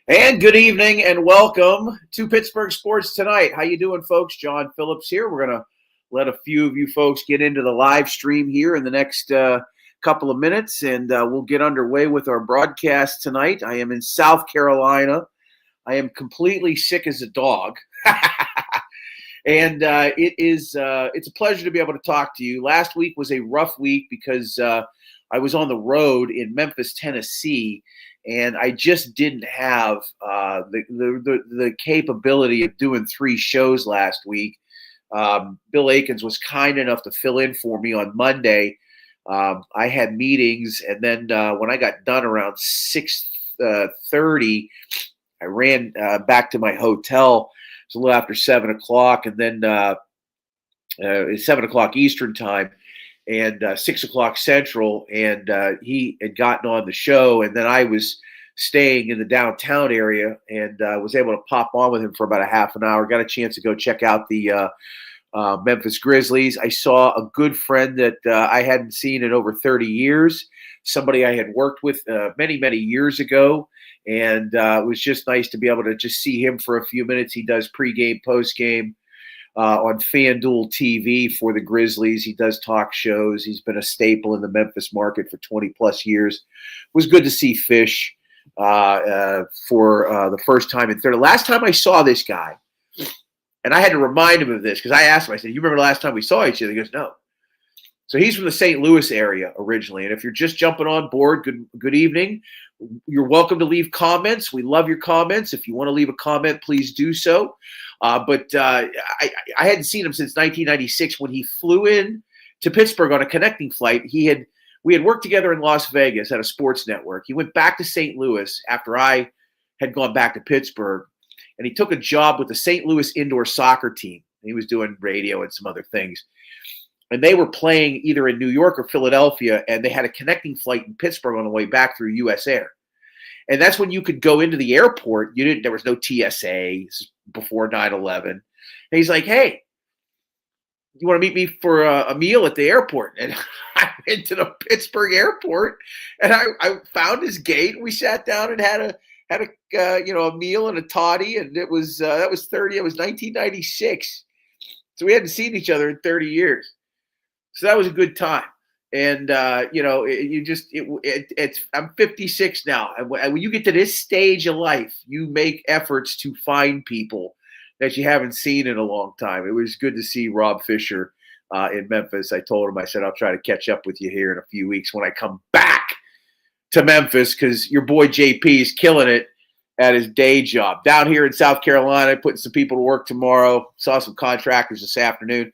And good evening and welcome to Pittsburgh Sports Tonight. How you doing, folks? John Phillips here. We're going to let a few of you folks get into the live stream here in the next couple of minutes, and we'll get underway with our broadcast tonight. I am in South Carolina. I am completely sick as a dog. And it's a pleasure to be able to talk to you. Last week was a rough week because I was on the road in Memphis, Tennessee, and I just didn't have the capability of doing 3 shows last week. Bill Akins was kind enough to fill in for me on Monday. I had meetings, and then when I got done around 6:30, I ran back to my hotel. It was a little after 7 o'clock, and then it's 7 o'clock Eastern time and 6 o'clock Central, and he had gotten on the show, and then I was staying in the downtown area and was able to pop on with him for about a half an hour. Got a chance to go check out the Memphis Grizzlies. I saw a good friend that I hadn't seen in over 30 years, somebody I had worked with many, many years ago, and it was just nice to be able to just see him for a few minutes. He does pregame, postgame on FanDuel TV for the Grizzlies. He does talk shows. He's been a staple in the Memphis market for 20-plus years. It was good to see Fish for the first time in 30. Last time I saw this guy, and I had to remind him of this because I asked him, I said, "You remember the last time we saw each other?" He goes, "No." So he's from the St. Louis area originally. And if you're just jumping on board, good evening. You're welcome to leave comments. We love your comments. If you want to leave a comment, please do so. But I hadn't seen him since 1996 when he flew in to Pittsburgh on a connecting flight. We had worked together in Las Vegas at a sports network. He went back to St. Louis after I had gone back to Pittsburgh, and he took a job with the St. Louis indoor soccer team. He was doing radio and some other things. And they were playing either in New York or Philadelphia, and they had a connecting flight in Pittsburgh on the way back through U.S. Air. And that's when you could go into the airport. There was no TSA before 9/11. And he's like, "Hey, you want to meet me for a meal at the airport?" And I went to the Pittsburgh airport, and I found his gate. We sat down and had a meal and a toddy, and it was 1996. So we hadn't seen each other in 30 years. So that was a good time. And, I'm 56 now. And when you get to this stage of life, you make efforts to find people that you haven't seen in a long time. It was good to see Rob Fisher in Memphis. I told him, I said, I'll try to catch up with you here in a few weeks when I come back to Memphis, because your boy JP is killing it at his day job. Down here in South Carolina, putting some people to work tomorrow. Saw some contractors this afternoon.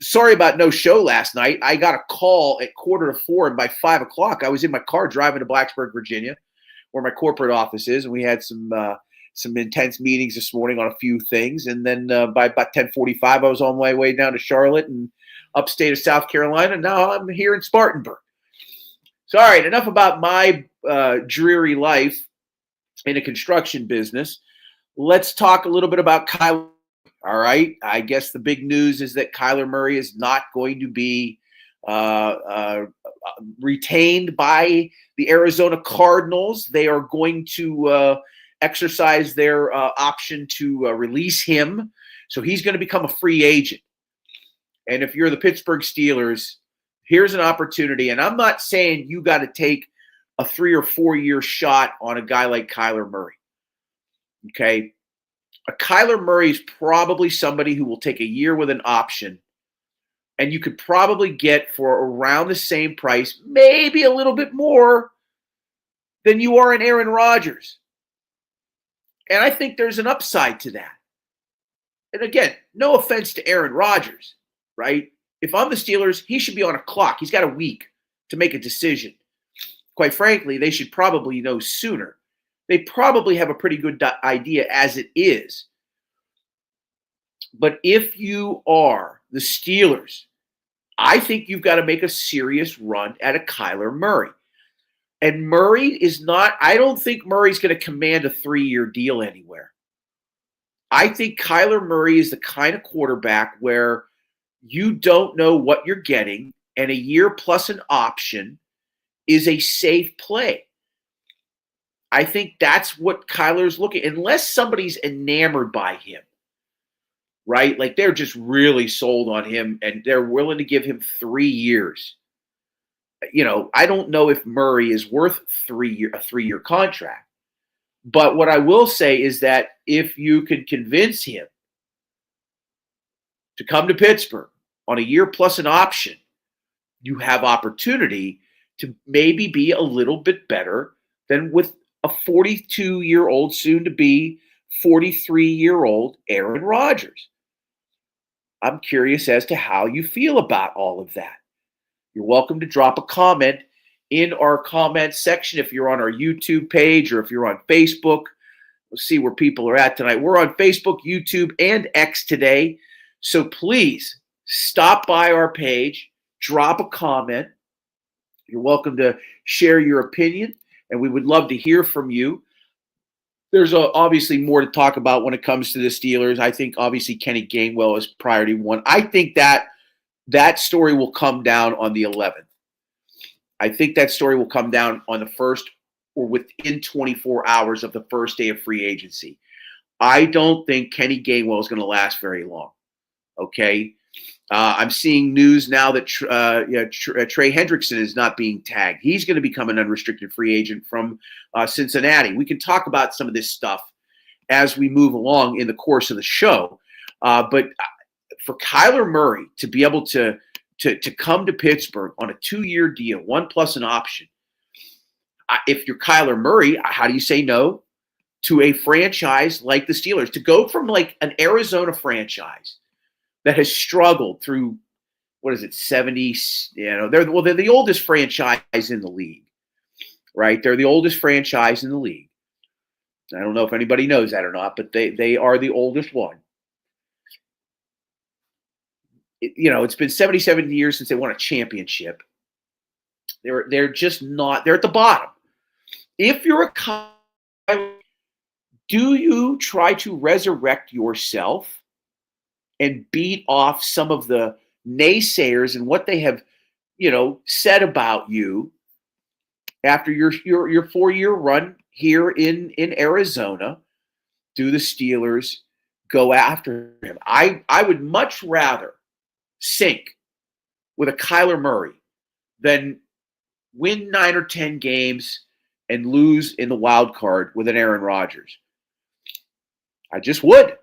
Sorry about no show last night. I got a call at 3:45, and by 5 o'clock, I was in my car driving to Blacksburg, Virginia, where my corporate office is, and we had some intense meetings this morning on a few things. And then by about 10:45, I was on my way down to Charlotte and upstate of South Carolina. Now I'm here in Spartanburg. So, all right, enough about my dreary life in the construction business. Let's talk a little bit about Kyler. All right. I guess the big news is that Kyler Murray is not going to be retained by the Arizona Cardinals. They are going to exercise their option to release him. So he's going to become a free agent. And if you're the Pittsburgh Steelers, here's an opportunity. And I'm not saying you got to take a 3 or 4 year shot on a guy like Kyler Murray. Okay. A Kyler Murray is probably somebody who will take a year with an option, and you could probably get for around the same price, maybe a little bit more than you are in Aaron Rodgers. And I think there's an upside to that. And again, no offense to Aaron Rodgers, right? If I'm the Steelers, he should be on a clock. He's got a week to make a decision. Quite frankly, they should probably know sooner. They probably have a pretty good idea as it is. But if you are the Steelers, I think you've got to make a serious run at a Kyler Murray. And Murray is not, I don't think Murray's going to command a 3-year deal anywhere. I think Kyler Murray is the kind of quarterback where you don't know what you're getting, and a year plus an option is a safe play. I think that's what Kyler's looking, unless somebody's enamored by him, right? Like they're just really sold on him and they're willing to give him 3 years. I don't know if Murray is worth a 3-year contract. But what I will say is that if you can convince him to come to Pittsburgh on a year plus an option, you have opportunity to maybe be a little bit better than with a 42-year-old, soon to be 43-year-old Aaron Rodgers. I'm curious as to how you feel about all of that. You're welcome to drop a comment in our comment section if you're on our YouTube page or if you're on Facebook. We'll see where people are at tonight. We're on Facebook, YouTube, and X today. So please stop by our page, drop a comment. You're welcome to share your opinion, and we would love to hear from you. There's obviously more to talk about when it comes to the Steelers. I think obviously Kenny Gainwell is priority one. I think that story will come down on the 11th. I think that story will come down on the first or within 24 hours of the first day of free agency. I don't think Kenny Gainwell is going to last very long. Okay. I'm seeing news now that Trey Hendrickson is not being tagged. He's going to become an unrestricted free agent from Cincinnati. We can talk about some of this stuff as we move along in the course of the show. But for Kyler Murray to be able to come to Pittsburgh on a 2-year deal, 1 plus an option, if you're Kyler Murray, how do you say no to a franchise like the Steelers? To go from like an Arizona franchise that has struggled through, 70? They're the oldest franchise in the league, right? They're the oldest franchise in the league. I don't know if anybody knows that or not, but they are the oldest one. It's been 77 years since they won a championship. They're just not. They're at the bottom. If you're a Kyler, do you try to resurrect yourself and beat off some of the naysayers and what they have, said about you after your 4-year run here in Arizona? Do the Steelers go after him? I would much rather sink with a Kyler Murray than win 9 or 10 games and lose in the wild card with an Aaron Rodgers. I just would.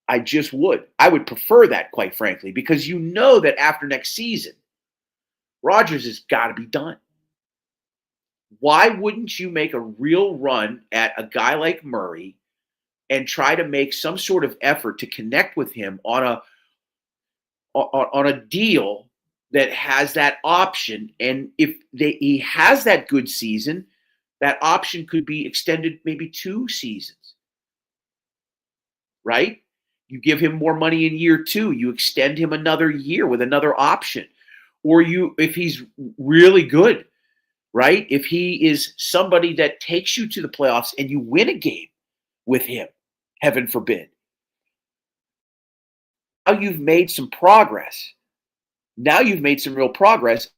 I would prefer that, quite frankly, because that after next season, Rodgers has got to be done. Why wouldn't you make a real run at a guy like Murray and try to make some sort of effort to connect with him on a deal that has that option? And if he has that good season, that option could be extended maybe 2 seasons, right? You give him more money in year 2. You extend him another year with another option. Or if he's really good, right? If he is somebody that takes you to the playoffs and you win a game with him, heaven forbid. Now you've made some progress. Now you've made some real progress.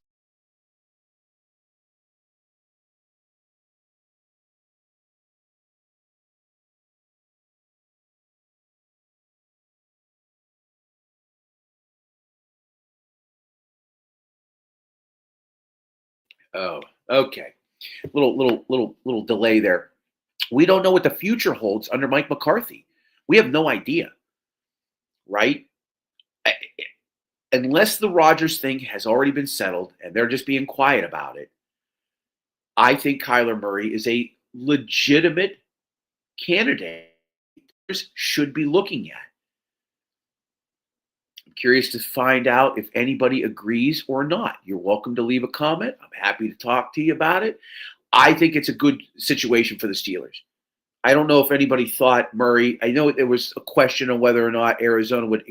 Oh, okay. Little delay there. We don't know what the future holds under Mike McCarthy. We have no idea, right? Unless the Rodgers thing has already been settled and they're just being quiet about it, I think Kyler Murray is a legitimate candidate should be looking at. I'm curious to find out if anybody agrees or not. You're welcome to leave a comment. I'm happy to talk to you about it. I think it's a good situation for the Steelers. I don't know if anybody thought Murray. I know there was a question on whether or not Arizona would,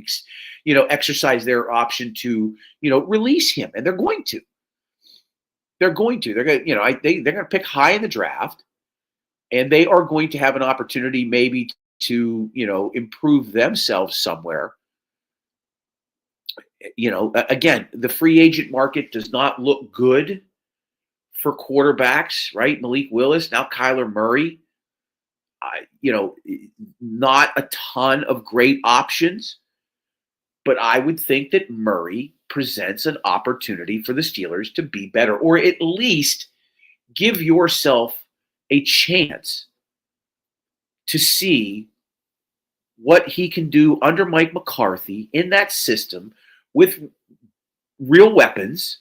exercise their option to, release him, and they're going to. They're going to. They're going to. They're going to pick high in the draft, and they are going to have an opportunity maybe to, improve themselves somewhere. Again, the free agent market does not look good for quarterbacks, right? Malik Willis, now Kyler Murray. Not a ton of great options, but I would think that Murray presents an opportunity for the Steelers to be better, or at least give yourself a chance to see what he can do under Mike McCarthy in that system with real weapons,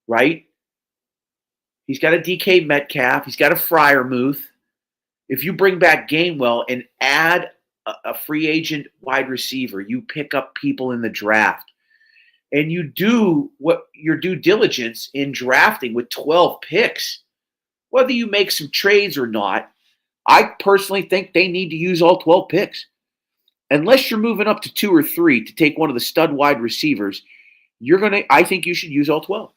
right? He's got a DK Metcalf. He's got a Freiermuth. If you bring back Gainwell and add a free agent wide receiver, you pick up people in the draft, and you do what your due diligence in drafting with 12 picks, whether you make some trades or not, I personally think they need to use all 12 picks. Unless you're moving up to 2 or 3 to take one of the stud wide receivers, I think you should use all 12.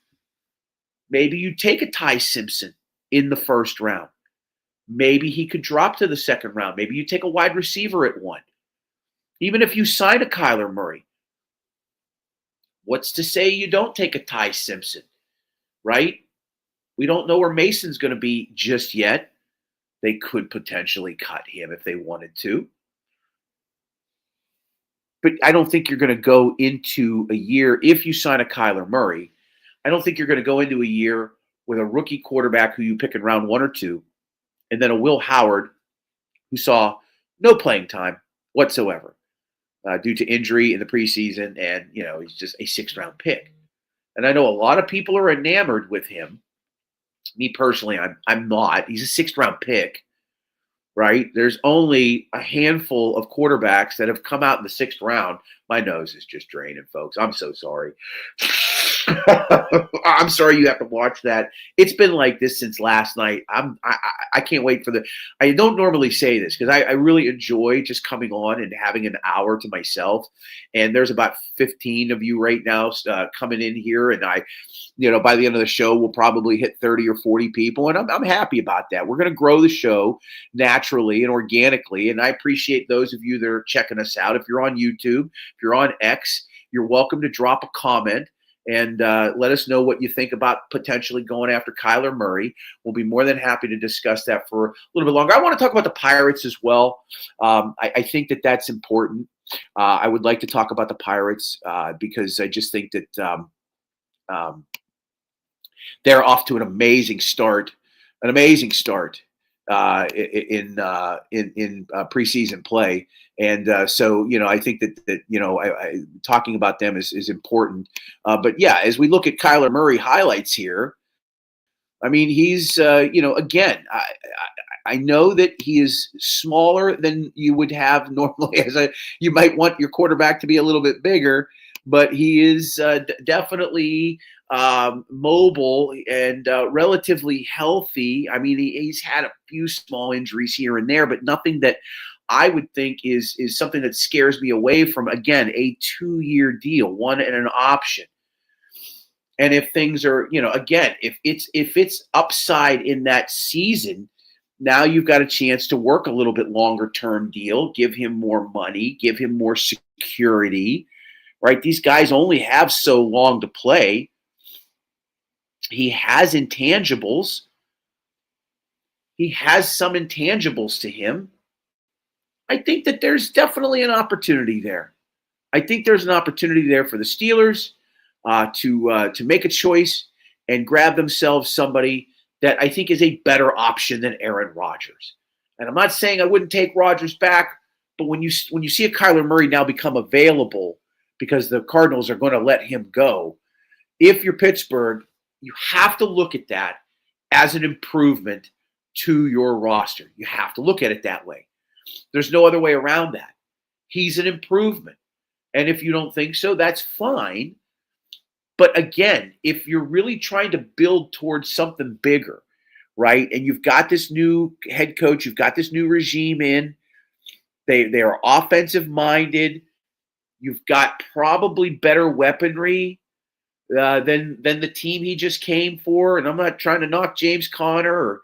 Maybe you take a Ty Simpson in the first round. Maybe he could drop to the second round. Maybe you take a wide receiver at 1. Even if you sign a Kyler Murray, what's to say you don't take a Ty Simpson, right? We don't know where Mason's going to be just yet. They could potentially cut him if they wanted to. But I don't think you're going to go into a year, if you sign a Kyler Murray, I don't think you're going to go into a year with a rookie quarterback who you pick in round 1 or 2, and then a Will Howard who saw no playing time whatsoever due to injury in the preseason, and he's just a 6th-round pick. And I know a lot of people are enamored with him. Me personally, I'm not. He's a 6th-round pick, right? There's only a handful of quarterbacks that have come out in the 6th round. My nose is just draining, folks. I'm so sorry. I'm sorry you have to watch that. It's been like this since last night. I can't wait for I don't normally say this because I really enjoy just coming on and having an hour to myself. And there's about 15 of you right now coming in here, and by the end of the show, we'll probably hit 30 or 40 people, and I'm happy about that. We're going to grow the show naturally and organically, and I appreciate those of you that are checking us out. If you're on YouTube, if you're on X, you're welcome to drop a comment and let us know what you think about potentially going after Kyler Murray. We'll be more than happy to discuss that for a little bit longer. I want to talk about the Pirates as well. I think that that's important. I would like to talk about the Pirates because I just think that they're off to an amazing start in preseason play. And so, I think that talking about them is important. But yeah, as we look at Kyler Murray highlights here, I mean, he's, again, I know that he is smaller than you would have normally. You might want your quarterback to be a little bit bigger, but he is definitely mobile and relatively healthy. I mean, he's had a few small injuries here and there, but nothing that I would think is something that scares me away from, again, a 2-year deal, one and an option. And if things are, again, if it's upside in that season, now you've got a chance to work a little bit longer term deal, give him more money, give him more security, right? These guys only have so long to play. He has intangibles. He has some intangibles to him. I think that there's definitely an opportunity there. I think there's an opportunity there for the Steelers to make a choice and grab themselves somebody that I think is a better option than Aaron Rodgers. And I'm not saying I wouldn't take Rodgers back, but when you see a Kyler Murray now become available because the Cardinals are going to let him go, if you're Pittsburgh, you have to look at that as an improvement to your roster. You have to look at it that way. There's no other way around that. He's an improvement. And if you don't think so, that's fine. But again, if you're really trying to build towards something bigger, right, and you've got this new head coach, you've got this new regime in, they are offensive minded, you've got probably better weaponry than the team he just came for. And I'm not trying to knock James Conner or,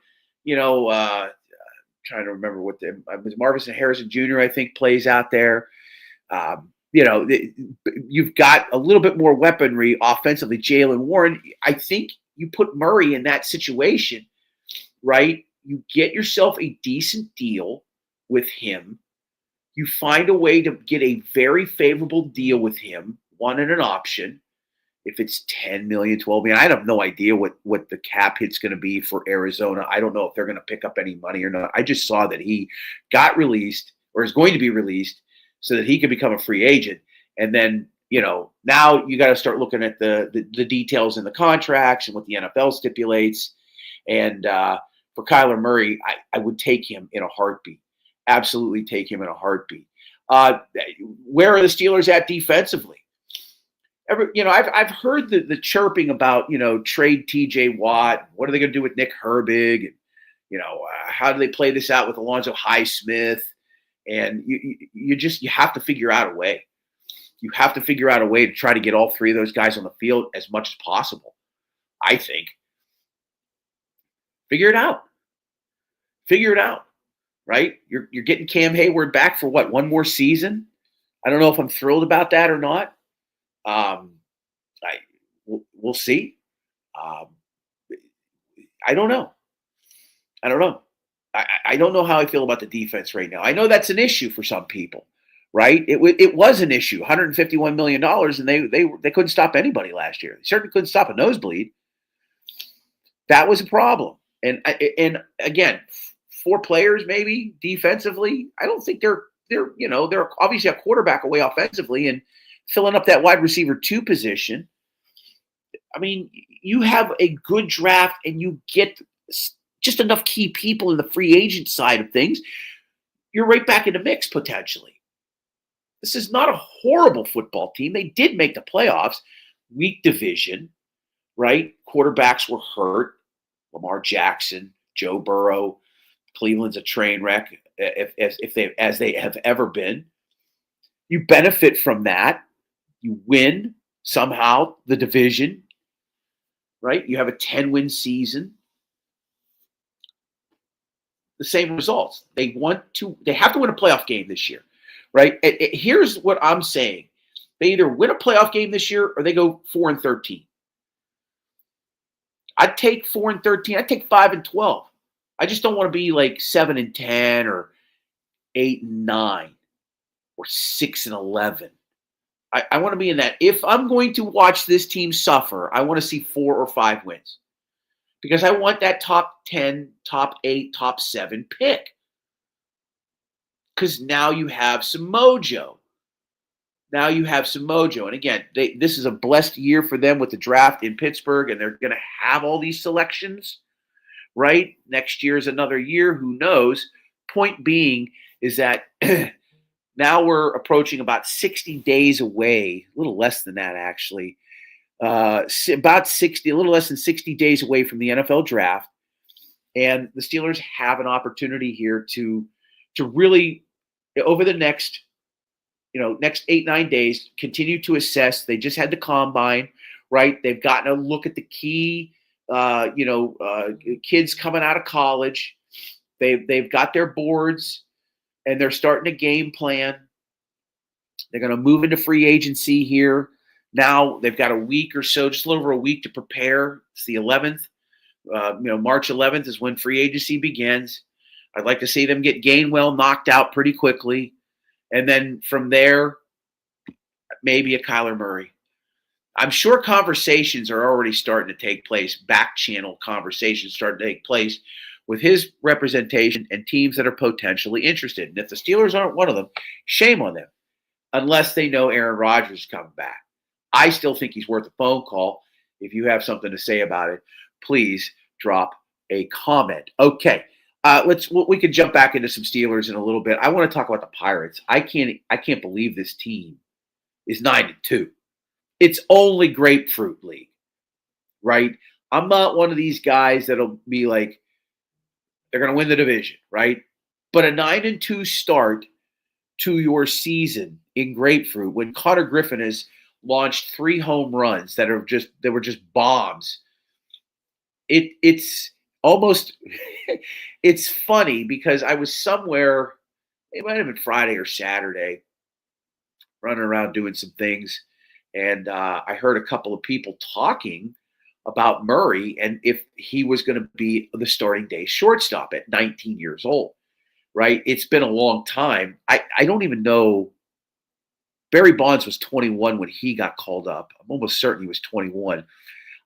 trying to remember what was Marvin Harrison Jr. I think plays out there. You've got a little bit more weaponry offensively. Jalen Warren, I think you put Murray in that situation, right? You get yourself a decent deal with him. You find a way to get a very favorable deal with him, one in an option. If it's 10 million, 12 million, I have no idea what the cap hit's going to be for Arizona. I don't know if they're going to pick up any money or not. I just saw that he got released or is going to be released so that he can become a free agent. And then, now you got to start looking at the details in the contracts and what the NFL stipulates. And for Kyler Murray, I would take him in a heartbeat. Absolutely take him in a heartbeat. Where are the Steelers at defensively? I've heard the chirping about, trade TJ Watt. What are they going to do with Nick Herbig? And, how do they play this out with Alonzo Highsmith? And you have to figure out a way. You have to figure out a way to try to get all three of those guys on the field as much as possible, I think. Figure it out. Figure it out, right? You're getting Cam Hayward back for what, one more season? I don't know if I'm thrilled about that or not. We'll see. I don't know. I don't know how I feel about the defense right now. I know that's an issue for some people, right? It was an issue, $151 million, and they couldn't stop anybody last year. They certainly couldn't stop a nosebleed. That was a problem. And again, 4 players maybe defensively. I don't think they're obviously a quarterback away offensively and filling up that wide receiver 2 position. I mean, you have a good draft and you get just enough key people in the free agent side of things. You're right back in the mix potentially. This is not a horrible football team. They did make the playoffs. Weak division, right? Quarterbacks were hurt. Lamar Jackson, Joe Burrow. Cleveland's a train wreck as they have ever been. You benefit from that. You win somehow the division, right? You have a 10-win season. The same results. They have to win a playoff game this year, right? Here's what I'm saying. They either win a playoff game this year or they go 4-13. I'd take 4-13. I'd take 5-12. I just don't want to be like 7-10 or 8-9 or 6-11. I want to be in that. If I'm going to watch this team suffer, I want to see 4 or 5 wins because I want that top 10, top 8, top 7 pick. Because now you have some mojo. And again, this is a blessed year for them with the draft in Pittsburgh, and they're going to have all these selections, right? Next year is another year. Who knows? Point being is that now we're approaching about 60 days away, a little less than that actually, about 60, a little less than 60 days away from the NFL draft. And the Steelers have an opportunity here to really, over the next 8-9 days, continue to assess. They just had the combine, right? They've gotten a look at the key, kids coming out of college. They've got their boards. And they're starting a game plan. They're going to move into free agency here. Now they've got a week or so, just a little over a week to prepare. It's the 11th. March 11th is when free agency begins. I'd like to see them get Gainwell knocked out pretty quickly. And then from there, maybe a Kyler Murray. I'm sure conversations are already starting to take place. Back channel conversations starting to take place with his representation and teams that are potentially interested. And if the Steelers aren't one of them, shame on them, unless they know Aaron Rodgers is coming back. I still think he's worth a phone call. If you have something to say about it, please drop a comment. Okay, we can jump back into some Steelers in a little bit. I want to talk about the Pirates. I can't believe this team is 9-2. It's only Grapefruit League, right? I'm not one of these guys that'll be like, they're going to win the division, right? But a 9-2 start to your season in Grapefruit when Connor Griffin has launched 3 home runs that were just bombs. It's almost it's funny because I was somewhere, it might have been Friday or Saturday, running around doing some things, and I heard a couple of people talking about Murray and if he was going to be the starting day shortstop at 19 years old, right? It's been a long time. I don't even know. Barry Bonds was 21 when he got called up. I'm almost certain he was 21.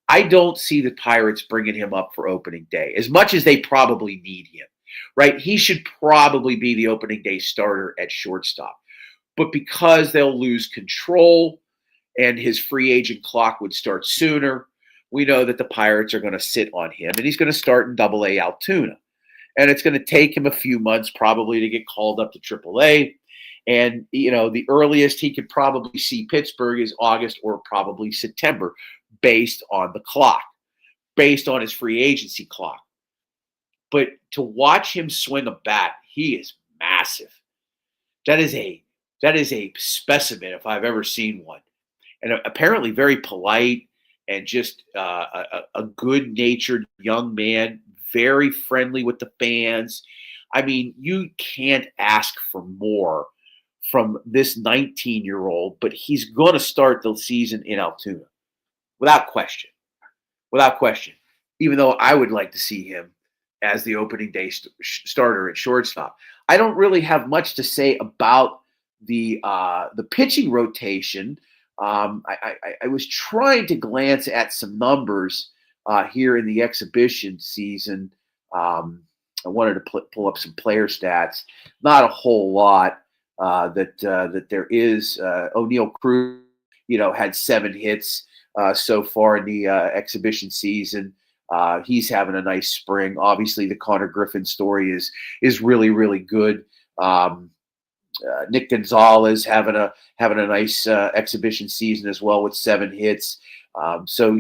I don't see the Pirates bringing him up for opening day as much as they probably need him, right? He should probably be the opening day starter at shortstop. But because they'll lose control and his free agent clock would start sooner, we know that the Pirates are going to sit on him, and he's going to start in Double-A Altoona. And it's going to take him a few months probably to get called up to Triple-A. And, the earliest he could probably see Pittsburgh is August or probably September based on the clock, based on his free agency clock. But to watch him swing a bat, he is massive. That is a specimen if I've ever seen one. And apparently very polite and just a good-natured young man, very friendly with the fans. I mean, you can't ask for more from this 19-year-old, but he's going to start the season in Altoona without question. Without question. Even though I would like to see him as the opening day starter at shortstop. I don't really have much to say about the pitching rotation. I was trying to glance at some numbers here in the exhibition season. I wanted to pull up some player stats. Not a whole lot that there is. O'Neal Cruz, had 7 hits so far in the exhibition season. He's having a nice spring. Obviously, the Connor Griffin story is really, really good. Nick Gonzalez having a nice exhibition season as well with 7 hits. So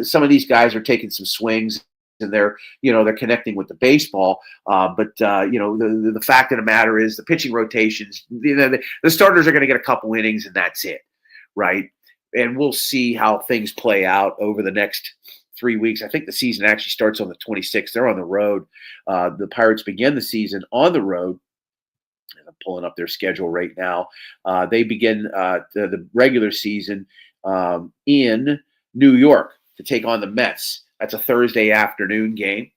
some of these guys are taking some swings and they're connecting with the baseball. But the fact of the matter is the pitching rotations. The starters are going to get a couple innings and that's it, right? And we'll see how things play out over the next 3 weeks. I think the season actually starts on the 26th. They're on the road. The Pirates begin the season on the road. And I'm pulling up their schedule right now. They begin the regular season in New York to take on the Mets. That's a Thursday afternoon game.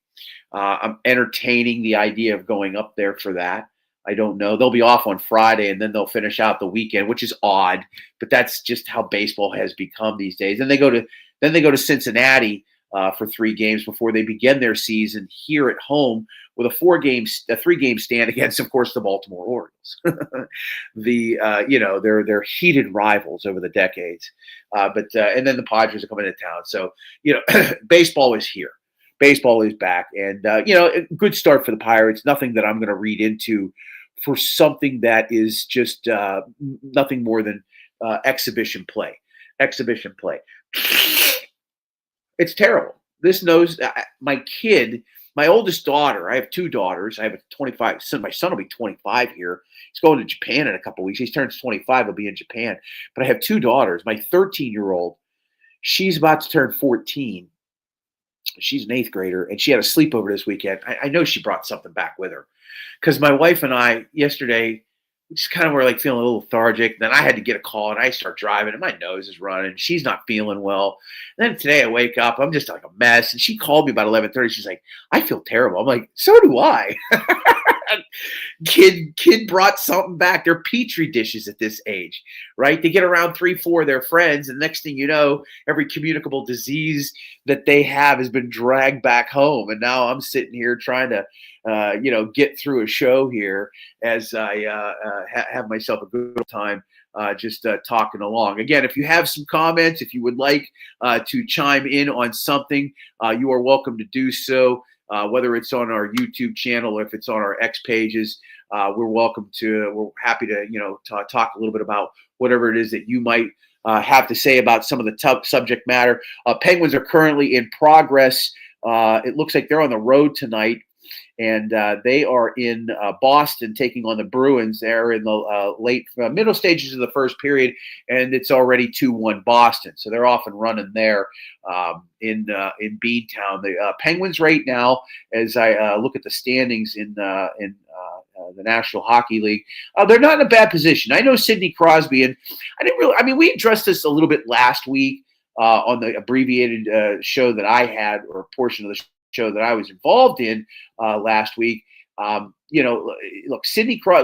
I'm entertaining the idea of going up there for that. I don't know. They'll be off on Friday, and then they'll finish out the weekend, which is odd, but that's just how baseball has become these days. And they go to Cincinnati for 3 games before they begin their season here at home with a 3-game stand against, of course, the Baltimore Orioles. They're heated rivals over the decades. And then the Padres are coming to town. So, baseball is here. Baseball is back. And, a good start for the Pirates. Nothing that I'm going to read into for something that is just nothing more than exhibition play. Exhibition play. It's terrible. This knows my oldest daughter, I have 2 daughters. I have a 25 son. My son will be 25 here. He's going to Japan in a couple of weeks. He turns 25. He'll be in Japan. But I have 2 daughters. My 13-year-old, she's about to turn 14. She's an 8th grader, and she had a sleepover this weekend. I know she brought something back with her because my wife and I yesterday just kind of were like feeling a little lethargic. Then I had to get a call, and I start driving, and my nose is running. She's not feeling well. And then today I wake up, I'm just like a mess. And she called me about 11:30. She's like, "I feel terrible." I'm like, "So do I." Kid brought something back. They're petri dishes at this age, right? They get around 3-4 of their friends, and next thing you know, every communicable disease that they have has been dragged back home. And now I'm sitting here trying to get through a show here as I have myself a good time just talking along. Again, if you have some comments, if you would like to chime in on something, you are welcome to do so, whether it's on our YouTube channel or if it's on our X pages. We're happy to talk a little bit about whatever it is that you might have to say about some of the tough subject matter. Penguins are currently in progress. It looks like they're on the road tonight. And they are in Boston taking on the Bruins. They're in the middle stages of the first period, and it's already 2-1 Boston. So they're off and running there in Beantown. The Penguins right now, as I look at the standings in the National Hockey League, they're not in a bad position. I know Sidney Crosby, and we addressed this a little bit last week. on the abbreviated show that I had, or a portion of the show that I was involved in last week. Look,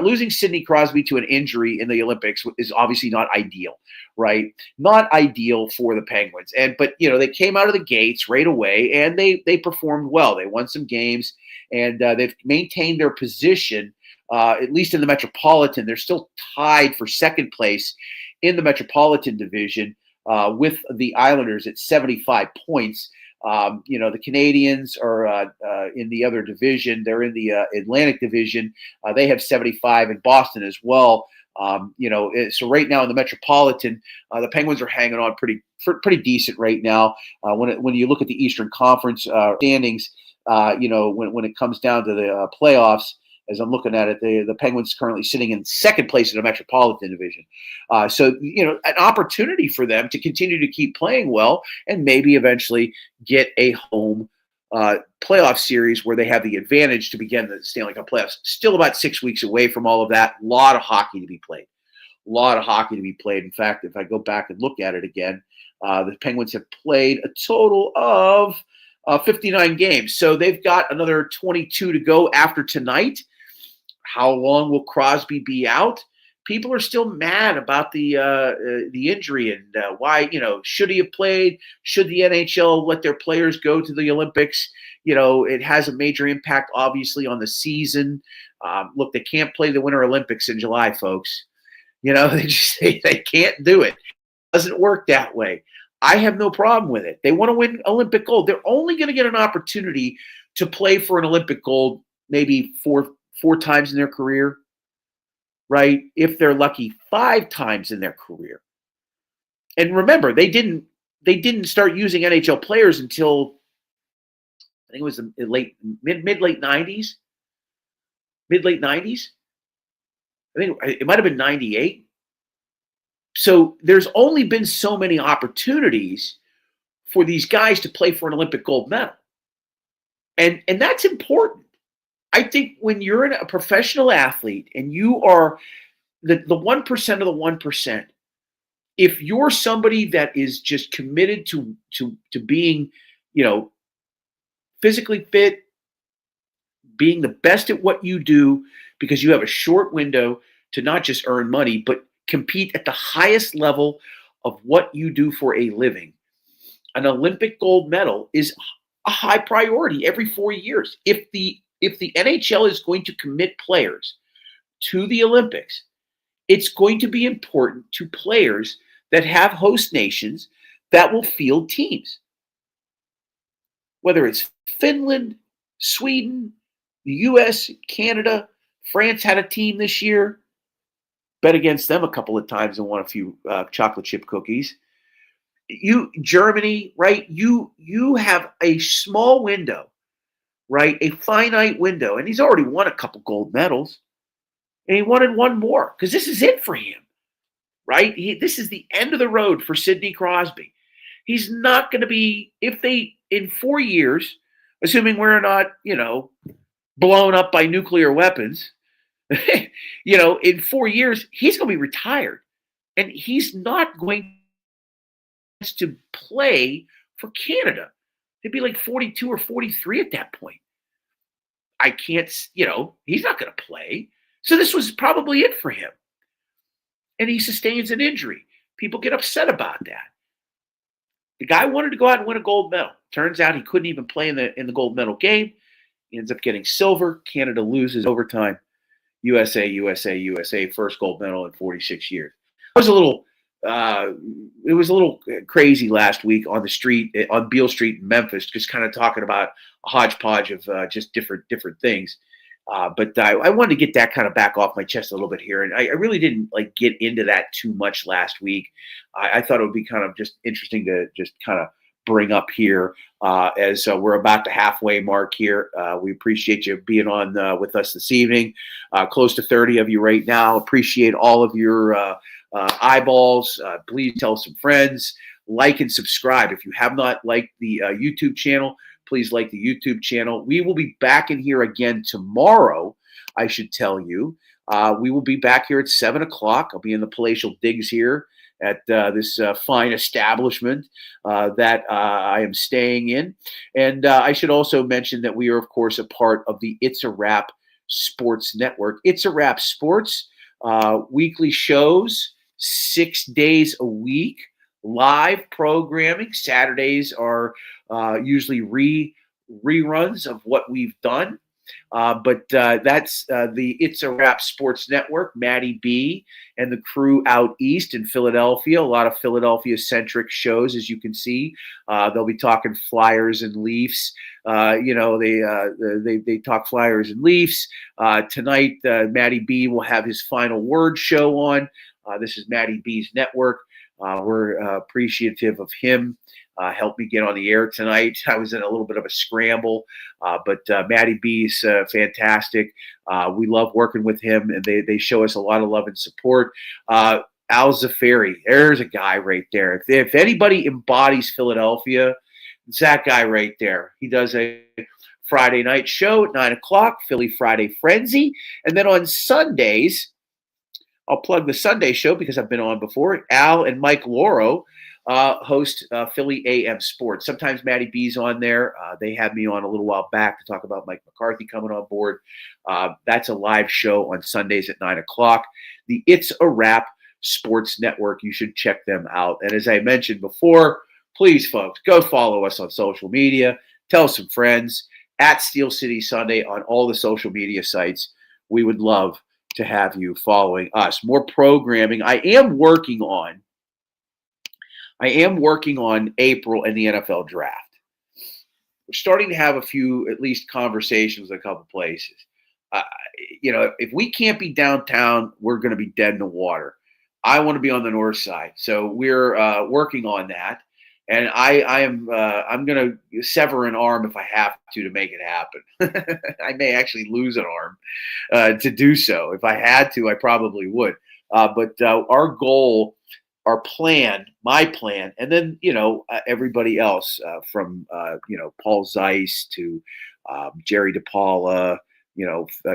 losing Sidney Crosby to an injury in the Olympics is obviously not ideal, right? Not ideal for the Penguins. But they came out of the gates right away, and they performed well. They won some games, and they've maintained their position, at least in the Metropolitan. They're still tied for second place in the Metropolitan Division with the Islanders at 75 points. The Canadians are in the other division. They're in the Atlantic Division. They have 75, in Boston as well. So right now in the Metropolitan, the Penguins are hanging on pretty decent right now. When you look at the Eastern Conference standings, when it comes down to the playoffs, as I'm looking at it, the Penguins currently sitting in second place in the Metropolitan Division. So an opportunity for them to continue to keep playing well and maybe eventually get a home playoff series where they have the advantage to begin the Stanley Cup playoffs. Still about 6 weeks away from all of that. A lot of hockey to be played. In fact, if I go back and look at it again, the Penguins have played a total of 59 games. So they've got another 22 to go after tonight. How long will Crosby be out? People are still mad about the injury and why, should he have played? Should the NHL let their players go to the Olympics? It has a major impact, obviously, on the season. Look, they can't play the Winter Olympics in July, folks. They can't do it. It doesn't work that way. I have no problem with it. They want to win Olympic gold. They're only going to get an opportunity to play for an Olympic gold maybe four times in their career, right? If they're lucky, 5 times in their career. And remember, they didn't start using NHL players until I think it was the late 90s. Mid-late 90s. I think it might have been 98. So there's only been so many opportunities for these guys to play for an Olympic gold medal. And that's important. I think when you're a professional athlete and you are the 1% of the 1%, if you're somebody that is just committed to being, physically fit, being the best at what you do, because you have a short window to not just earn money, but compete at the highest level of what you do for a living, an Olympic gold medal is a high priority every 4 years. If the NHL is going to commit players to the Olympics, it's going to be important to players that have host nations that will field teams. Whether it's Finland, Sweden, the US, Canada, France had a team this year. Bet against them a couple of times and won a few chocolate chip cookies. Germany, right? You have a small window, right? A finite window. And he's already won a couple gold medals. And he wanted one more because this is it for him, right? This is the end of the road for Sidney Crosby. He's not going to be, in 4 years, assuming we're not, blown up by nuclear weapons, in 4 years, he's going to be retired. And he's not going to play for Canada. He'd be like 42 or 43 at that point. I can't, he's not going to play. So this was probably it for him. And he sustains an injury. People get upset about that. The guy wanted to go out and win a gold medal. Turns out he couldn't even play in the gold medal game. He ends up getting silver. Canada loses overtime. USA, first gold medal in 46 years. It was a little crazy last week on the street, on Beale Street in Memphis, just kind of talking about a hodgepodge of just different things. But I wanted to get that kind of back off my chest a little bit here. And I really didn't get into that too much last week. I thought it would be kind of just interesting to just kind of bring up here as we're about the halfway mark here. We appreciate you being on with us this evening. Close to 30 of you right now. Appreciate all of your eyeballs. Please tell some friends. Like and subscribe. If you have not liked the YouTube channel, please like the YouTube channel. We will be back in here again tomorrow, I should tell you. We will be back here at 7 o'clock. I'll be in the palatial digs here at this fine establishment that I am staying in. And I should also mention that we are, of course, a part of the It's a Wrap Sports Network. It's a Wrap Sports, weekly shows, 6 days a week, live programming. Saturdays are usually reruns of what we've done. But that's the It's a Wrap Sports Network, Maddie B and the crew out east in Philadelphia. A lot of Philadelphia-centric shows, as you can see. They'll be talking Flyers and Leafs. They talk Flyers and Leafs. Tonight, Maddie B will have his Final Word show on. This is Maddie B's network. We're appreciative of him. Helped me get on the air tonight. I was in a little bit of a scramble, but Maddie B is fantastic. We love working with him, and they show us a lot of love and support. Al Zafari, there's a guy right there. If anybody embodies Philadelphia, it's that guy right there. He does a Friday night show at 9 o'clock, Philly Friday Frenzy. And then on Sundays, I'll plug the Sunday show because I've been on before. Al and Mike Loro host Philly AM Sports. Sometimes Maddie B's on there. They had me on a little while back to talk about Mike McCarthy coming on board. That's a live show on Sundays at 9 o'clock. The It's a Wrap Sports Network. You should check them out. And as I mentioned before, please, folks, go follow us on social media. Tell some friends at Steel City Sunday on all the social media sites. We would love to have you following us. More programming. I am working on April and the NFL draft. We're starting to have a few, at least, conversations in a couple places. If we can't be downtown, we're going to be dead in the water. I want to be on the north side, so we're working on that. And I'm going to sever an arm if I have to make it happen. I may actually lose an arm to do so. If I had to, I probably would. But our goal, our plan, my plan, and then, everybody else from, Paul Zeiss to Jerry DePaula,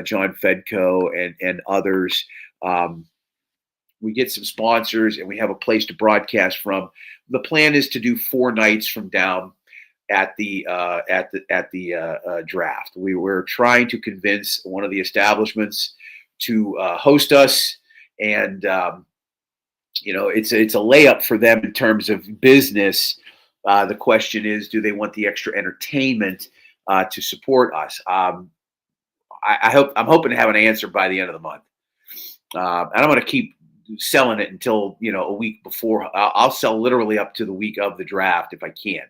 John Fedko and others. We get some sponsors and we have a place to broadcast from. The plan is to do 4 nights from down at the draft. We were trying to convince one of the establishments to host us, and it's a layup for them in terms of business. The question is, do they want the extra entertainment to support us? I'm hoping to have an answer by the end of the month, and I'm going to keep selling it until a week before. I'll sell literally up to the week of the draft if I can,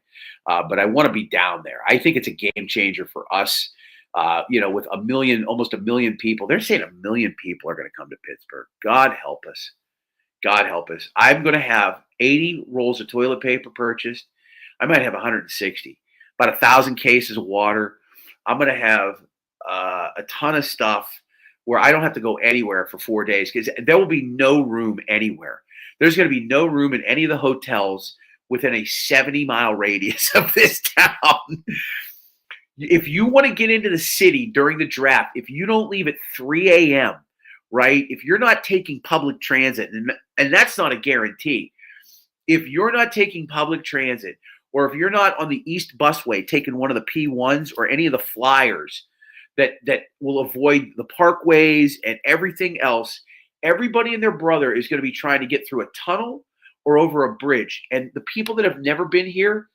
but I want to be down there. I think it's a game changer for us. With almost a million people, they're saying 1 million people are going to come to Pittsburgh. God help us. God help us. I'm going to have 80 rolls of toilet paper purchased. I might have 160, about 1,000 cases of water. I'm going to have a ton of stuff where I don't have to go anywhere for 4 days because there will be no room anywhere. There's going to be no room in any of the hotels within a 70-mile radius of this town. If you want to get into the city during the draft, if you don't leave at 3 a.m., right, if you're not taking public transit, and that's not a guarantee, if you're not taking public transit, or if you're not on the East Busway taking one of the P1s or any of the Flyers, that will avoid the parkways and everything else, everybody and their brother is going to be trying to get through a tunnel or over a bridge. And the people that have never been here,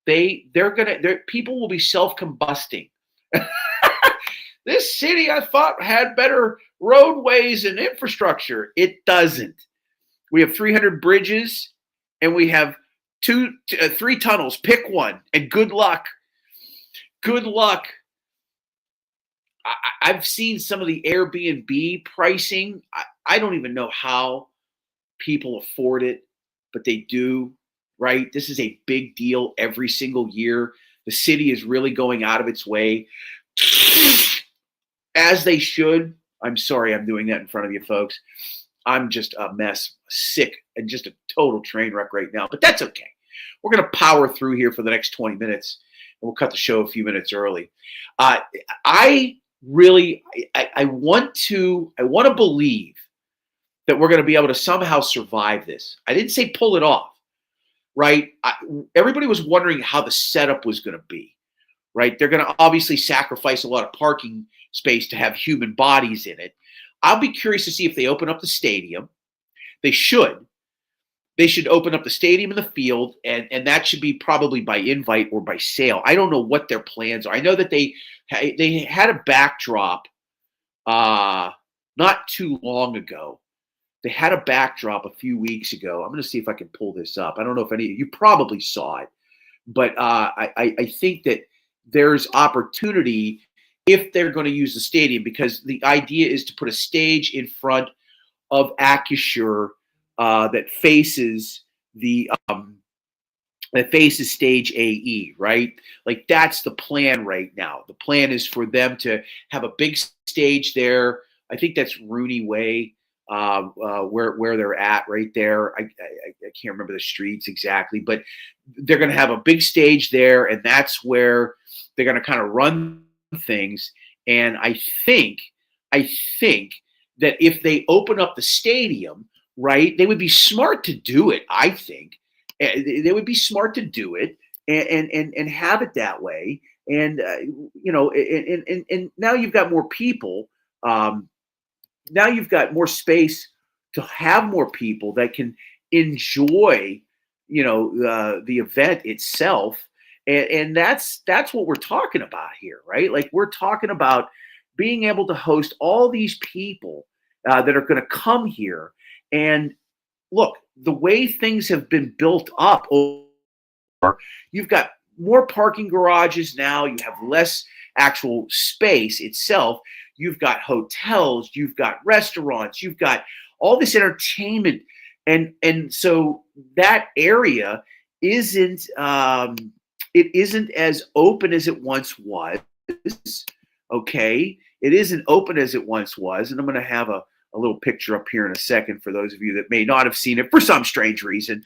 people will be self-combusting. This city, I thought, had better roadways and infrastructure. It doesn't. We have 300 bridges and we have 3 tunnels. Pick one and good luck. Good luck. I've seen some of the Airbnb pricing. I don't even know how people afford it, but they do, right? This is a big deal every single year. The city is really going out of its way, as they should. I'm sorry I'm doing that in front of you, folks. I'm just a mess, sick, and just a total train wreck right now, but that's okay. We're going to power through here for the next 20 minutes, and we'll cut the show a few minutes early. I want to believe that we're going to be able to somehow survive this. I didn't say pull it off, right? Everybody was wondering how the setup was going to be, right? They're going to obviously sacrifice a lot of parking space to have human bodies in it. I'll be curious to see if they open up the stadium. They should. They should open up the stadium and the field, and that should be probably by invite or by sale. I don't know what their plans are. I know that they had a backdrop not too long ago. They had a backdrop a few weeks ago. I'm going to see if I can pull this up. I don't know if any of you probably saw it, but I think that there's opportunity if they're going to use the stadium, because the idea is to put a stage in front of Acrisure that faces stage AE, right? Like that's the plan right now. The plan is for them to have a big stage there. I think that's Rooney Way, where they're at right there. I can't remember the streets exactly, but they're going to have a big stage there, and that's where they're going to kind of run things. And I think that if they open up the stadium, right, they would be smart to do it. I think they would be smart to do it and have it that way. And and now you've got more people. Now you've got more space to have more people that can enjoy, the event itself. And that's what we're talking about here, right? Like we're talking about being able to host all these people that are going to come here. And look, the way things have been built up, you've got more parking garages now. You have less actual space itself. You've got hotels. You've got restaurants. You've got all this entertainment. And so that area isn't it isn't as open as it once was. Okay, it isn't open as it once was. And I'm going to have a little picture up here in a second for those of you that may not have seen it for some strange reason.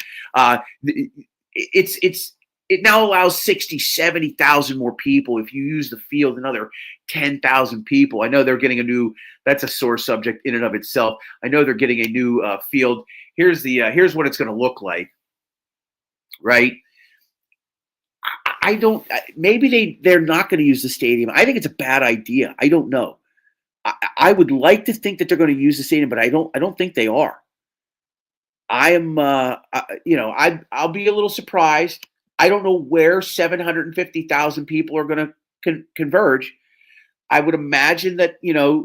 It now allows 60, 70,000 more people. If you use the field, another 10,000 people. I know they're getting a new, that's a sore subject in and of itself. I know they're getting a new field. Here's what it's going to look like, right? Maybe they're not going to use the stadium. I think it's a bad idea. I don't know. I would like to think that they're going to use the stadium, but I don't think they are. I am, I'll be a little surprised. I don't know where 750,000 people are going to converge. I would imagine that,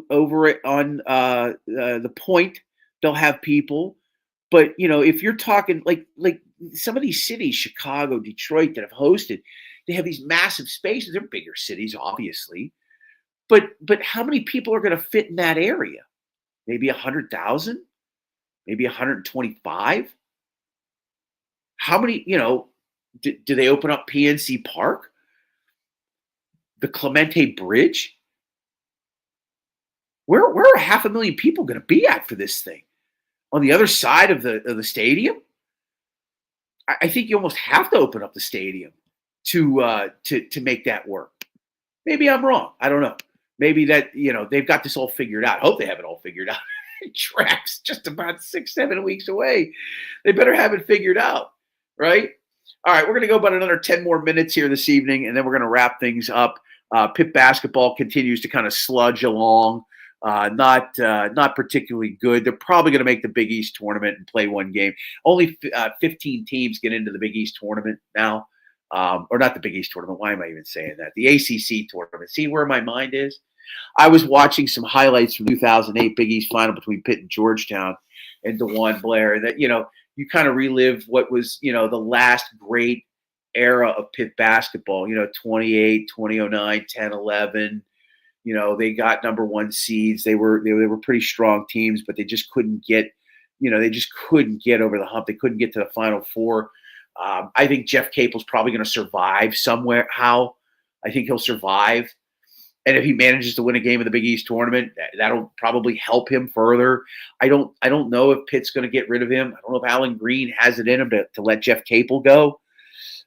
over on the Point, they'll have people. But, if you're talking like some of these cities, Chicago, Detroit, that have hosted, they have these massive spaces. They're bigger cities, obviously. But how many people are going to fit in that area? Maybe 100,000? Maybe 125? How many, do they open up PNC Park? The Clemente Bridge? Where are 500,000 people going to be at for this thing? On the other side of the stadium? I think you almost have to open up the stadium to make that work. Maybe I'm wrong. I don't know. Maybe that, they've got this all figured out. I hope they have it all figured out. Draft's just about 6-7 weeks away. They better have it figured out, right? All right, we're going to go about another 10 more minutes here this evening, and then we're going to wrap things up. Pitt basketball continues to kind of sludge along. Not particularly good. They're probably going to make the Big East tournament and play one game. Only 15 teams get into the Big East tournament now. Or not the Big East tournament. Why am I even saying that? The ACC tournament. See where my mind is? I was watching some highlights from 2008 Big East final between Pitt and Georgetown and DeJuan Blair. That, you kind of relive what was, the last great era of Pitt basketball, 28, 2009, 10, 11. They got number one seeds. They were pretty strong teams, but they just couldn't get, over the hump. They couldn't get to the Final Four. I think Jeff Capel's probably going to survive somewhere. How? I think he'll survive. And if he manages to win a game in the Big East tournament, that'll probably help him further. I don't know if Pitt's going to get rid of him. I don't know if Alan Green has it in him to let Jeff Capel go.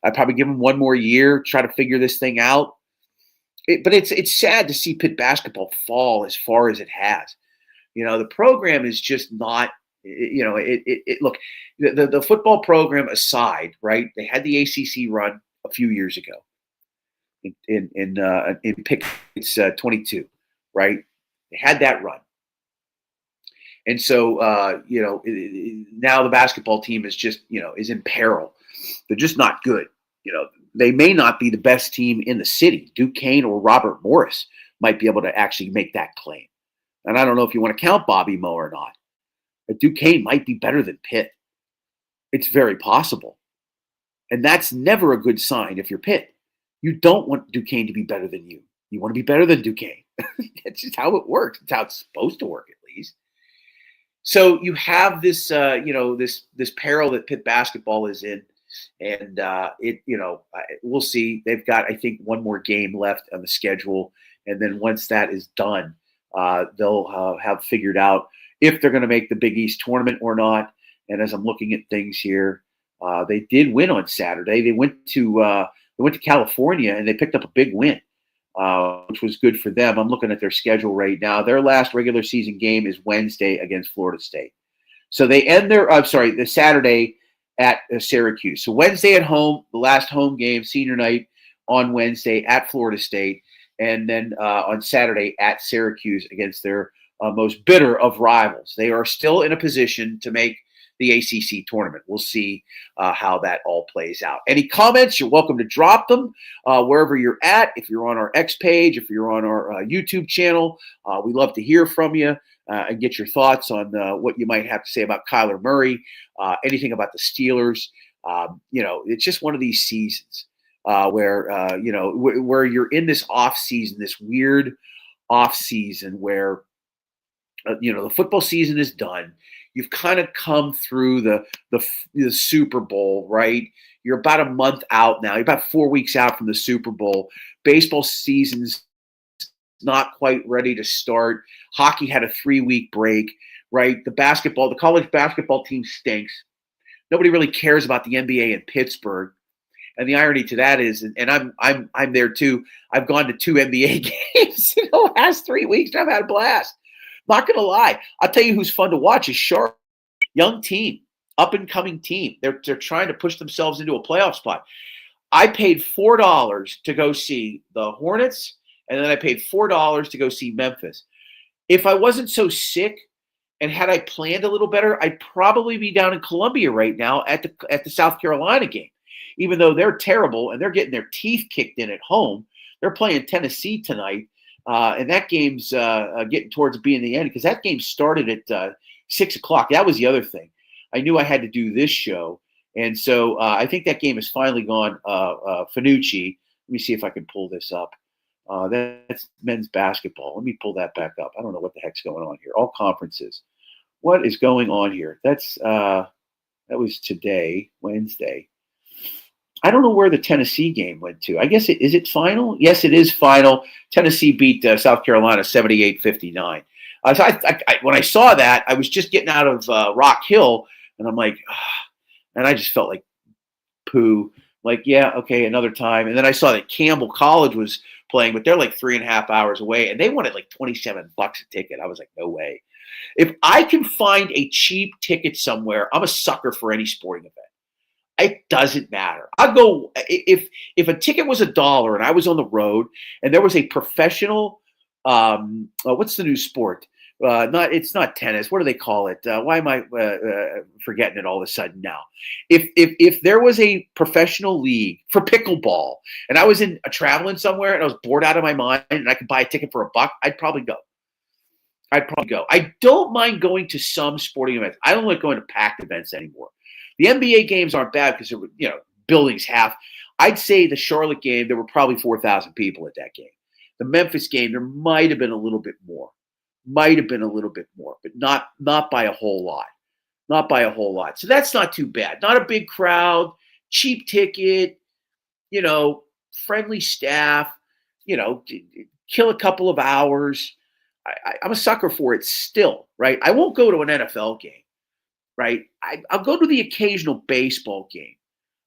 I'd probably give him one more year, try to figure this thing out. But it's sad to see Pitt basketball fall as far as it has. The program is just not Look, the football program aside, right? They had the ACC run a few years ago in Pickett's 22, right? They had that run. And so, now the basketball team is just, is in peril. They're just not good. They may not be the best team in the city. Duquesne or Robert Morris might be able to actually make that claim. And I don't know if you want to count Bobby Moe or not. But Duquesne might be better than Pitt. It's very possible. And that's never a good sign if you're Pitt. You don't want Duquesne to be better than you. You want to be better than Duquesne. That's just how it works. It's how it's supposed to work, at least. So you have this, this peril that Pitt basketball is in, and we'll see. They've got, I think, one more game left on the schedule, and then once that is done, they'll have figured out if they're going to make the Big East tournament or not. And as I'm looking at things here, they did win on Saturday. They went to California and they picked up a big win, which was good for them. I'm looking at their schedule right now. Their last regular season game is Wednesday against Florida State. So they end the Saturday at Syracuse. So Wednesday at home, the last home game, senior night on Wednesday at Florida State. And then on Saturday at Syracuse against their most bitter of rivals. They are still in a position to make the ACC tournament. We'll see how that all plays out. Any comments, you're welcome to drop them wherever you're at. If you're on our X page, if you're on our YouTube channel, we love to hear from you and get your thoughts on what you might have to say about Kyler Murray, anything about the Steelers. It's just one of these seasons where you're in this off season, this weird off season where the football season is done. You've kind of come through the Super Bowl, right? You're about a month out now. You're about 4 weeks out from the Super Bowl. Baseball season's not quite ready to start. Hockey had a 3-week break, right? The college basketball team stinks. Nobody really cares about the NBA in Pittsburgh. And the irony to that is, and I'm there too. I've gone to 2 NBA games in the last 3 weeks, and I've had a blast. Not going to lie. I'll tell you who's fun to watch is Charlotte. Young team, up-and-coming team. They're trying to push themselves into a playoff spot. I paid $4 to go see the Hornets, and then I paid $4 to go see Memphis. If I wasn't so sick and had I planned a little better, I'd probably be down in Columbia right now at the South Carolina game. Even though they're terrible and they're getting their teeth kicked in at home, they're playing Tennessee tonight. And that game's getting towards being the end because that game started at 6 o'clock. That was the other thing. I knew I had to do this show. And so I think that game has finally gone Fanucci. Let me see if I can pull this up. That's men's basketball. Let me pull that back up. I don't know what the heck's going on here. All conferences. What is going on here? That was today, Wednesday. I don't know where the Tennessee game went to. I guess is it final? Yes, it is final. Tennessee beat South Carolina 78-59. So when I saw that, I was just getting out of Rock Hill, and I'm like, and I just felt like poo. Like, yeah, okay, another time. And then I saw that Campbell College was playing, but they're like 3.5 hours away, and they wanted like $27 a ticket. I was like, no way. If I can find a cheap ticket somewhere, I'm a sucker for any sporting event. It doesn't matter. I'll go if a ticket was $1 and I was on the road and there was a professional, what's the new sport? It's not tennis. What do they call it? Why am I forgetting it all of a sudden now? If there was a professional league for pickleball and I was traveling somewhere and I was bored out of my mind and I could buy a ticket for $1, I'd probably go. I don't mind going to some sporting events. I don't like going to packed events anymore. The NBA games aren't bad because buildings half. I'd say the Charlotte game, there were probably 4,000 people at that game. The Memphis game, there might have been a little bit more. But not by a whole lot. So that's not too bad. Not a big crowd, cheap ticket, friendly staff, kill a couple of hours. I'm a sucker for it still, right? I won't go to an NFL game. Right, I'll go to the occasional baseball game.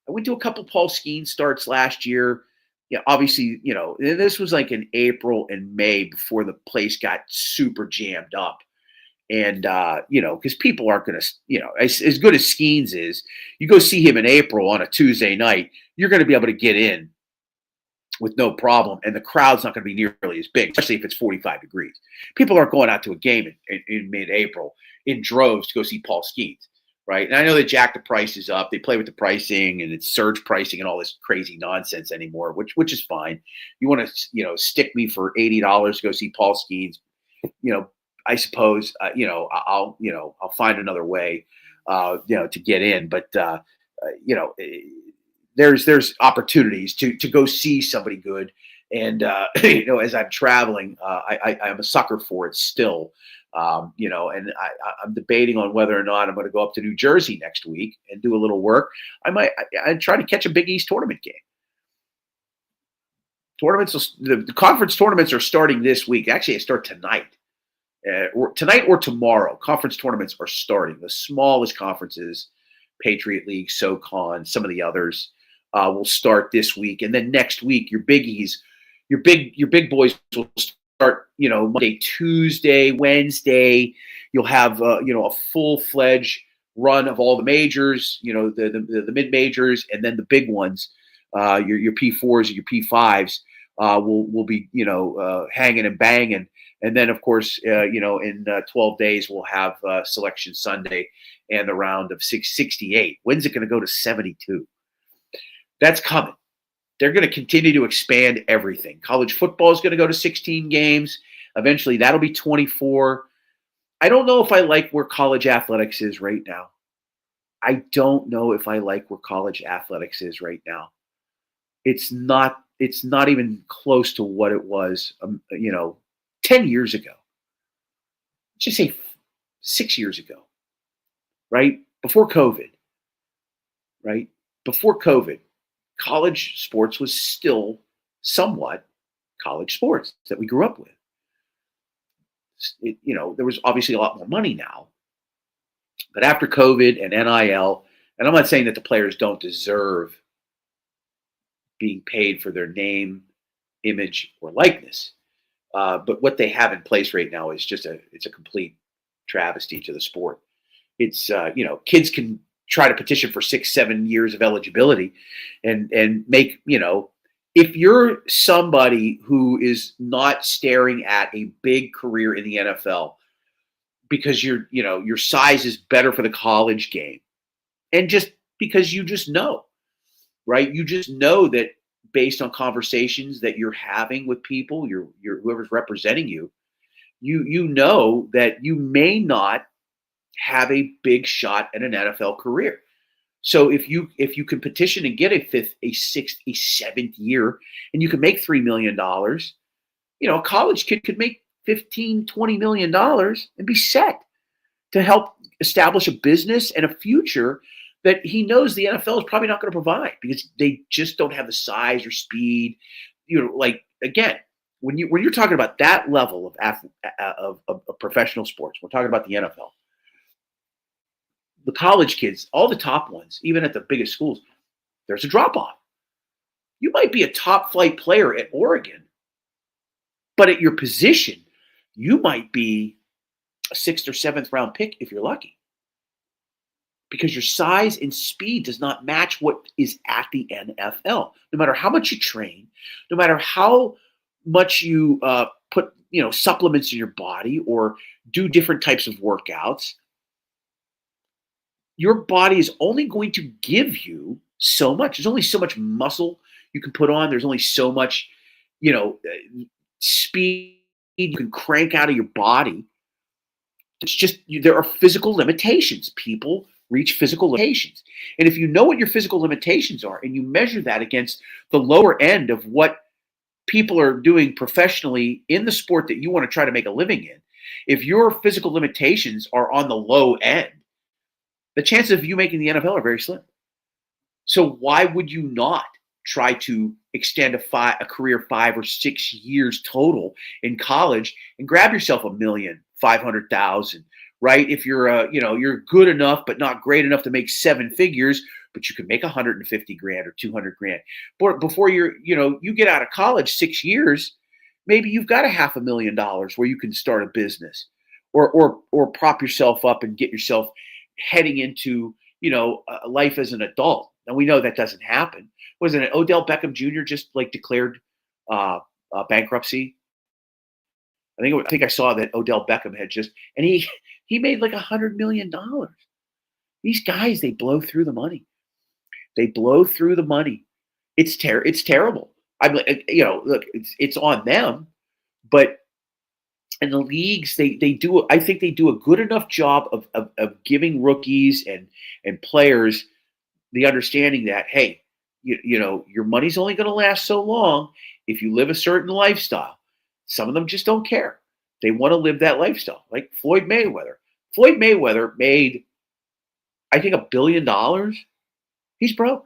I went to a couple Paul Skeens starts last year. Yeah, obviously, this was like in April and May before the place got super jammed up. And, because people aren't going to, as good as Skeens is, you go see him in April on a Tuesday night, you're going to be able to get in with no problem. And the crowd's not going to be nearly as big, especially if it's 45 degrees. People aren't going out to a game in mid-April in droves to go see Paul Skeens, right? And I know they jack the prices up. They play with the pricing and it's surge pricing and all this crazy nonsense anymore, which is fine. You want to, stick me for $80 to go see Paul Skeens, I suppose, I'll find another way, to get in. But, there's opportunities to go see somebody good. And, as I'm traveling, I'm a sucker for it still. And I'm debating on whether or not I'm going to go up to New Jersey next week and do a little work. I'd try to catch a Big East tournament game. The conference tournaments are starting this week. Actually, they start tonight. Tonight or tomorrow, conference tournaments are starting. The smallest conferences, Patriot League, SoCon, some of the others, will start this week, and then next week, your biggies, your big boys will start. Monday, Tuesday, Wednesday. You'll have a full-fledged run of all the majors. The mid majors, and then the big ones. Your P4s and your P5s will be hanging and banging. And then, of course, in 12 days, we'll have Selection Sunday and the round of 668. When's it going to go to 72? That's coming. They're going to continue to expand everything. College football is going to go to 16 games. Eventually, that'll be 24. I don't know if I like where college athletics is right now. I don't know if I like where college athletics is right now. It's not even close to what it was, 10 years ago. Let's just say 6 years ago, right? Before COVID, right? Before COVID, college sports was still somewhat college sports that we grew up with. There was obviously a lot more money now. But after COVID and NIL, and I'm not saying that the players don't deserve being paid for their name, image, or likeness. But what they have in place right now is it's a complete travesty to the sport. It's, kids can try to petition for 6-7 years of eligibility and make, if you're somebody who is not staring at a big career in the NFL because your size is better for the college game, and just because you just know, right? You just know that based on conversations that you're having with people, your whoever's representing you, you know that you may not have a big shot at an NFL career. So if you can petition and get a fifth, a sixth, a seventh year, and you can make $3 million, a college kid could make $15, $20 million and be set to help establish a business and a future that he knows the NFL is probably not going to provide because they just don't have the size or speed. Again, when you're talking about that level of professional sports, we're talking about the NFL. The college kids, all the top ones, even at the biggest schools, there's a drop-off. You might be a top-flight player at Oregon, but at your position, you might be a 6th or 7th round pick if you're lucky. Because your size and speed does not match what is at the NFL. No matter how much you train, no matter how much you put supplements in your body or do different types of workouts, your body is only going to give you so much. There's only so much muscle you can put on. There's only so much, speed you can crank out of your body. It's just, there are physical limitations. People reach physical limitations. And if you know what your physical limitations are and you measure that against the lower end of what people are doing professionally in the sport that you want to try to make a living in, if your physical limitations are on the low end, the chances of you making the NFL are very slim. So why would you not try to extend a career 5 or 6 years total in college and grab yourself $1,500,000, right? If you're you're good enough but not great enough to make 7 figures, but you can make $150,000 or $200,000. But before you get out of college 6 years, maybe you've got $500,000 where you can start a business. or prop yourself up and get yourself heading into life as an adult. And we know that doesn't happen. Wasn't it Odell Beckham Jr. just like declared bankruptcy? I think I saw that Odell Beckham had just, and he made like $100 million. These guys, they blow through the money. They blow through the money. It's terrible. I'm look, it's on them, but in the leagues, they do. I think they do a good enough job of giving rookies and players the understanding that, hey, your money's only going to last so long if you live a certain lifestyle. Some of them just don't care. They want to live that lifestyle, like Floyd Mayweather. Floyd Mayweather made, I think, $1 billion. He's broke.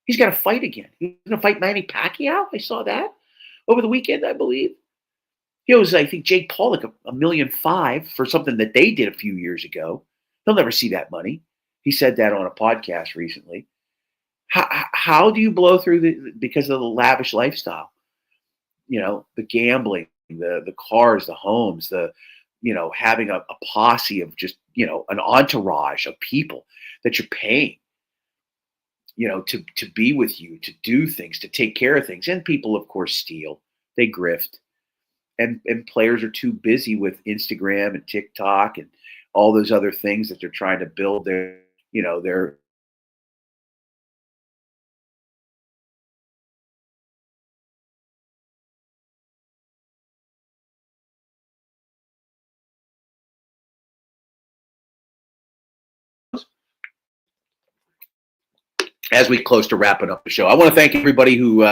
He's got to fight again. He's going to fight Manny Pacquiao. I saw that over the weekend, I believe. He owes, I think, Jake Paul like $1.5 million for something that they did a few years ago. He'll never see that money. He said that on a podcast recently. How do you blow through because of the lavish lifestyle? The gambling, the cars, the homes, having a posse of just, an entourage of people that you're paying, to be with you, to do things, to take care of things. And people, of course, steal. They grift. And players are too busy with Instagram and TikTok and all those other things that they're trying to build their as we close to wrapping up the show. I want to thank everybody who